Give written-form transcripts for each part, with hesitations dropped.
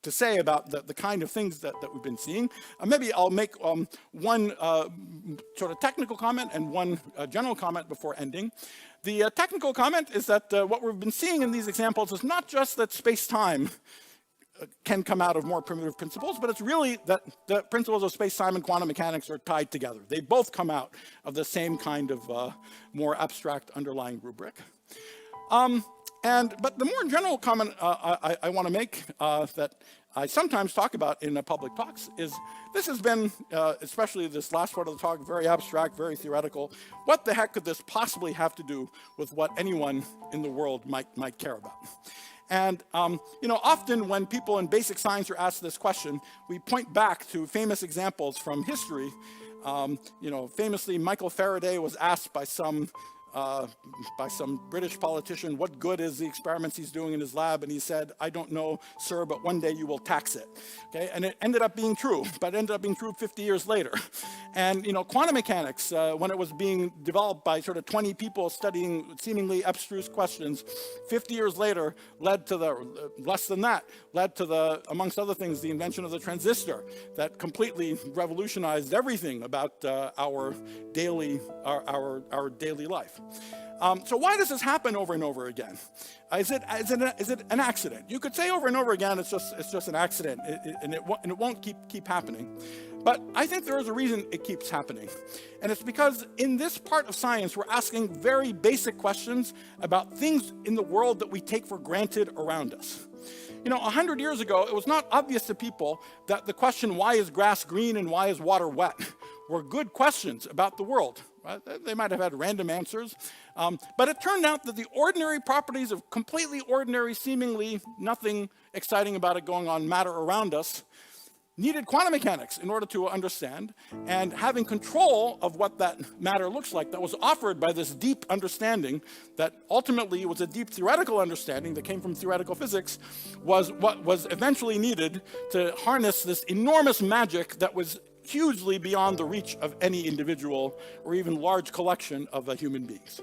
to say about the kind of things that we've been seeing. Maybe I'll make one sort of technical comment and one general comment before ending. The technical comment is that what we've been seeing in these examples is not just that space-time can come out of more primitive principles, but it's really that the principles of space-time and quantum mechanics are tied together. They both come out of the same kind of more abstract underlying rubric. But the more general comment I want to make that I sometimes talk about in public talks is this has been, especially this last part of the talk, very abstract, very theoretical. What the heck could this possibly have to do with what anyone in the world might care about? And often when people in basic science are asked this question, we point back to famous examples from history. Famously, Michael Faraday was asked by some British politician, what good is the experiments he's doing in his lab? And he said, I don't know, sir, but one day you will tax it. Okay, and it ended up being true, but it ended up being true 50 years later. And quantum mechanics, when it was being developed by sort of 20 people studying seemingly abstruse questions, 50 years later led to less than that, led to amongst other things, the invention of the transistor that completely revolutionized everything about our daily life. So why does this happen over and over again? Is it an accident? You could say over and over again, it's just an accident, and it won't keep happening. But I think there is a reason it keeps happening. And it's because in this part of science, we're asking very basic questions about things in the world that we take for granted around us. 100 years ago, it was not obvious to people that the question, why is grass green and why is water wet, were good questions about the world. Right? They might have had random answers, but it turned out that the ordinary properties of completely ordinary, seemingly nothing exciting about it going on matter around us needed quantum mechanics in order to understand, and having control of what that matter looks like that was offered by this deep understanding that ultimately was a deep theoretical understanding that came from theoretical physics was what was eventually needed to harness this enormous magic that was hugely beyond the reach of any individual or even large collection of human beings.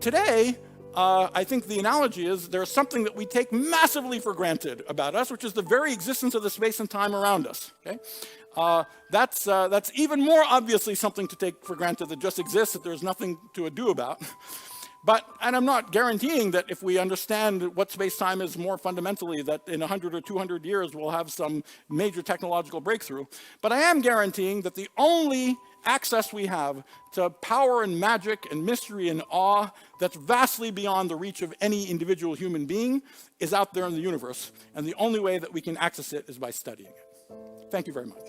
Today, I think the analogy is there's something that we take massively for granted about us, which is the very existence of the space and time around us. Okay? That's even more obviously something to take for granted that just exists, that there's nothing to do about. And I'm not guaranteeing that if we understand what space-time is more fundamentally, that in 100 or 200 years we'll have some major technological breakthrough. But I am guaranteeing that the only access we have to power and magic and mystery and awe that's vastly beyond the reach of any individual human being is out there in the universe. And the only way that we can access it is by studying it. Thank you very much.